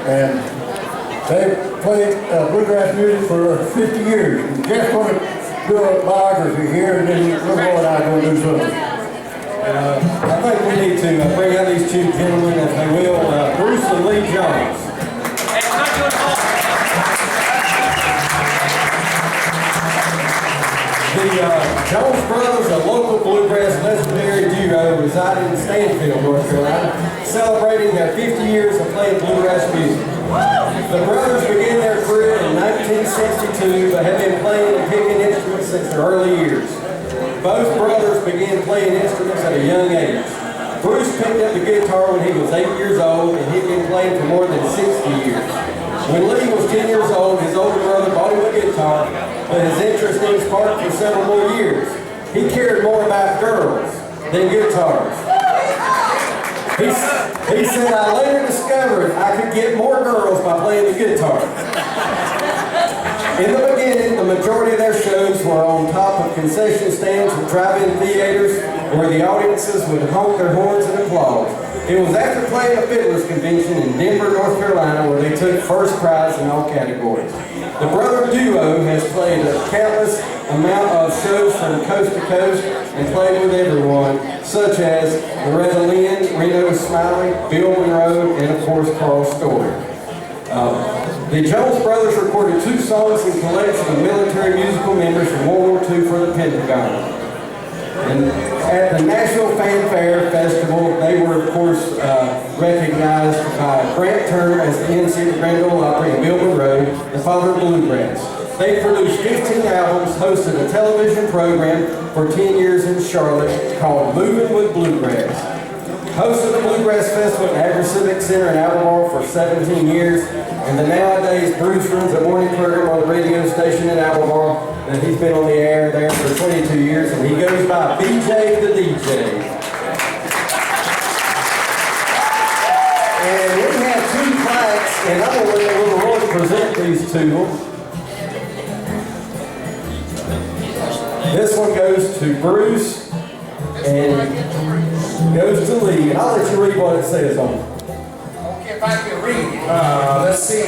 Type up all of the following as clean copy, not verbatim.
And they played bluegrass music for 50 years. And Jeff's going to do a biography here, and then Little Roy and I are going to do something. I think we need to bring out these two gentlemen, if they will, Bruce and Lee Jones. The Jones Brothers, a local bluegrass legendary duo, residing in Stanfield, North Carolina, celebrating their 50 years of playing bluegrass music. The brothers began their career in 1962, but have been playing and picking instruments since their early years. Both brothers began playing instruments at a young age. Bruce picked up the guitar when he was 8 years old, and he'd been playing for more than 60 years. When Lee was 10 years old, his older brother bought him a guitar, but his interest in sparked for several more years. He cared more about girls than guitars. He said, I later discovered I could get more girls by playing the guitar. In the beginning, the majority of their shows were on top of concession stands and drive-in theaters where the audiences would honk their horns and applaud. It was after playing a fiddlers convention in Denver, North Carolina, where they took first prize in all categories. The brother duo has played a countless amount of shows from coast to coast and played with everyone, such as Loretta Lynn, Reno Smiley, Bill Monroe, and of course Carl Story. The Jones Brothers recorded 2 songs in collection of military musical memories from World War II for the Pentagon. And at the Nashville Fanfare Festival, they were, of course, recognized by Grant Turner as the MC of the Grand Ole Opry and Bill Monroe, the father of bluegrass. They produced 15 albums, hosted a television program for 10 years in Charlotte called Moving with Bluegrass. Hosted the Bluegrass Festival at Agri Civic Center in Albemarle for 17 years, and the nowadays Bruce runs a morning program on the radio station in Albemarle, and he's been on the air there for 22 years, and he goes by BJ the DJ. And we have 2 plaques, and I'm going to let Little Roy present these to them. This one goes to Bruce, and goes to Lee, and I'll let you read what it says on it. Okay, if I can read it. Let's see,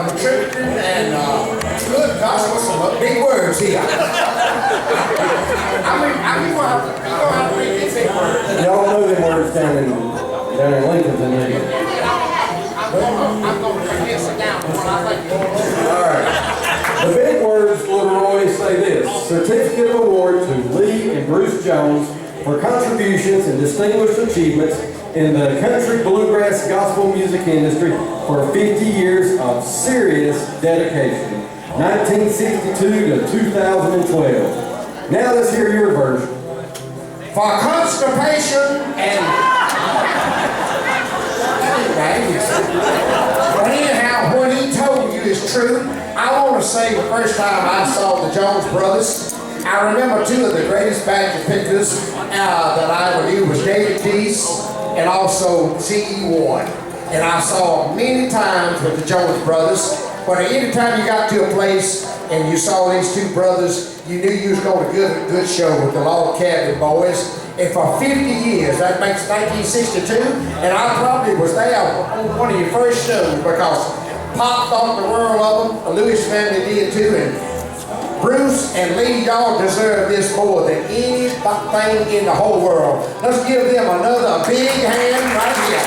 nutrition and good gospel, some big words here. I'm going to have to read these big words. Y'all know them words down in Lincoln, didn't you? I'm going to bring this down for what I think. All right. The big words, Little Roy, say this: certificate of award to Lee and Bruce Jones for contributions and distinguished achievements in the country bluegrass gospel music industry for 50 years of serious dedication, 1962 to 2012. Now let's hear your version. For constipation and... But anyhow, what he told you is true. I want to say the first time I saw the Jones Brothers, I remember 2 of the greatest band of pictures that I ever knew was David Deese and also C.E. Ward. And I saw them many times with the Jones Brothers. But anytime you got to a place and you saw these 2 brothers, you knew you was going to get a good show with the Log Cabin Boys. And for 50 years, that makes 1962, and I probably was there on one of your first shows because Pop thought the world of them, the Lewis family did too, and Bruce and Lee, y'all deserve this more than anything in the whole world. Let's give them another big hand right here.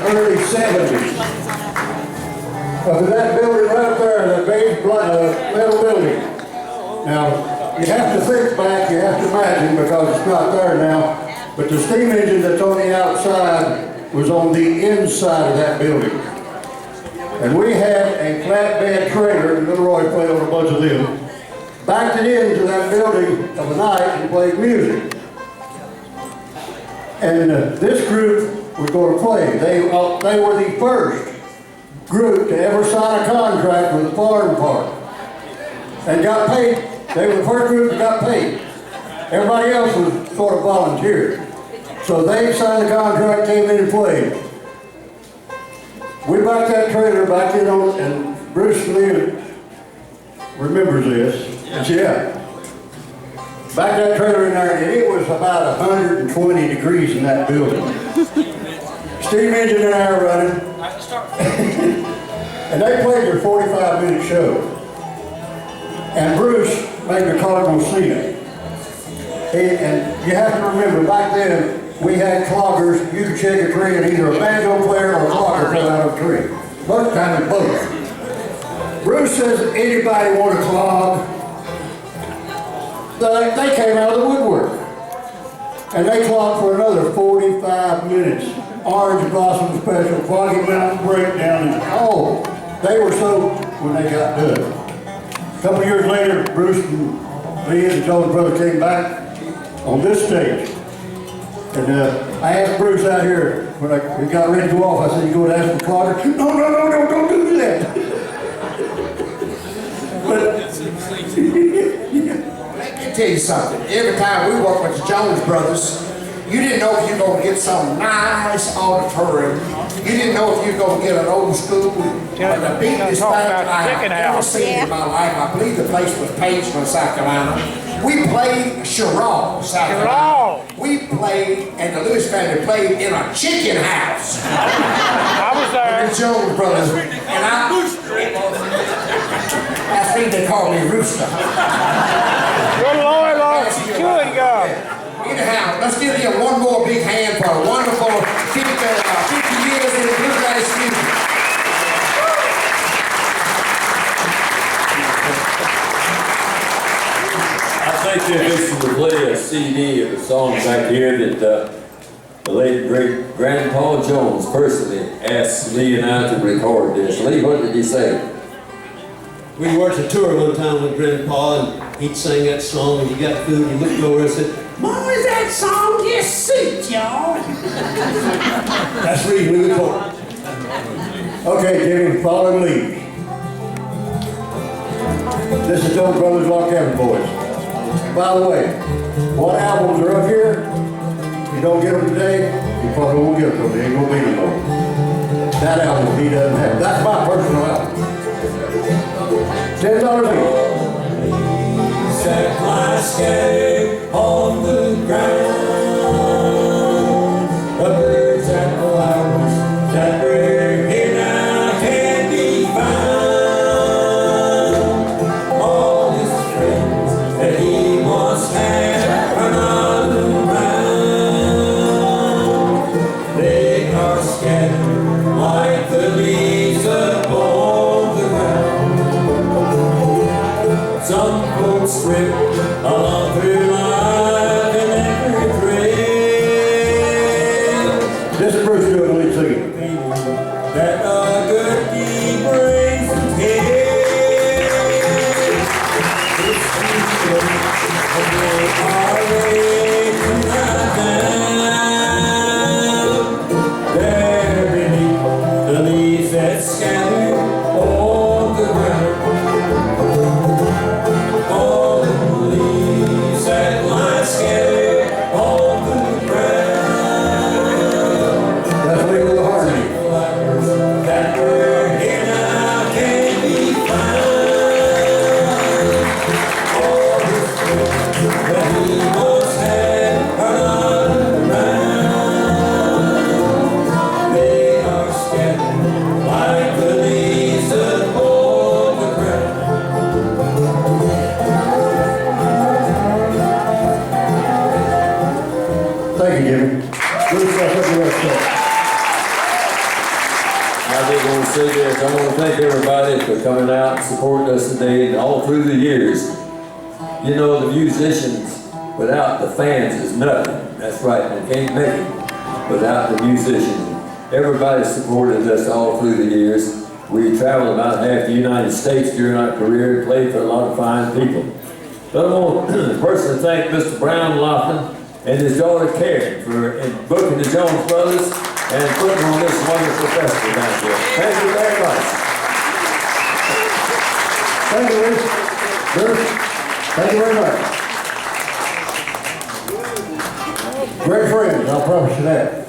Early 70s. That building right there, that beige metal building. Now, you have to think back, you have to imagine, because it's not there now, but the steam engine that's on the outside was on the inside of that building. And we had a flatbed trailer, and Little Roy played on a bunch of them, backed it into that building of the night and played music. And this group was going to play. They were the first group to ever sign a contract with the farm park and got paid. They were the first group that got paid. Everybody else was sort of volunteer. So they signed the contract, came in and played. We backed that trailer back in on, and Bruce Lee remembers this. Yeah. Back that trailer in there, and it was about 120 degrees in that building. Steam engine and air running. And they played their 45-minute show. And Bruce made the Cardinal sing it. And you have to remember, back then, we had cloggers. You could shake a tree and either a banjo player or a clogger fell out of a tree. Both kind of both. Bruce says, anybody want a clog? They came out of the woodwork. And they clogged for another 45 minutes. Orange Blossom Special, Foggy Mountain Breakdown, and oh, they were so when they got done. A couple years later, Bruce and Lee and the Jones Brothers came back on this stage. And I asked Bruce out here, when we got ready to go off, I said, you go to ask for Clogger? No, don't do that. Let me tell you something. Every time we worked with the Jones Brothers, you didn't know if you were going to get some nice auditorium. You didn't know if you were going to get an old school. But the biggest thing I have ever seen in my life, I believe the place was Pageland, South Carolina. We played Sherrall, South Carolina. We played, and the Lewis family played in a chicken house. I was there. The Jones Brothers. And that's what they call me Rooster. Good Lord, Lord, chewing gum. Anyhow, let's give you one more big hand for a wonderful 50 years in the bluegrass music. I think that this is to play a CD of a song back here that the late great Grandpa Jones personally asked Lee and I to record this. Lee, what did he say? We worked a tour one time with Grandpa, and he'd sing that song, and he got food, and he looked over and said, "Mom, is that song just suit y'all?" That's the reason we recorded. Okay, Jimmy, follow and lead. This is Jones Brothers Rock Cabin Boys. By the way, what albums are up here? If you don't get them today, you probably won't get them because they ain't gonna be no more. That album he doesn't have. That's my personal album. $10 each. Set my scale on the ground. The birds and the flowers that were here now can be found. All his friends that he once had are not around. They are scattered like the leaves upon the ground. Some folks trip along through life and every thread. This is Bruce doing the lead singing. That a good deed brings to head. It's people that are waiting right now. They're beneath the leaves that scatter on the ground. All the leaves that lie scattered on the ground. That's Lee with the harmony. That were here now can be found. All the friends that he once had are not around. They are scattered like the leaves upon the ground. Thank you, Jimmy. Bruce, that's what you have to say. I just want to say this, I want to thank everybody for coming out and supporting us today and all through the years. You know, the musicians without the fans is nothing. That's right, they can't make it without the musicians. Everybody supported us all through the years. We traveled about half the United States during our career and played for a lot of fine people. But I want to personally thank Mr. Brown Laughlin and his daughter Karen for booking the Jones Brothers and putting on this wonderful festival down here. Thank you very much. Thank you, Bruce. Bruce, thank you very much. Great friends, I'll promise you that.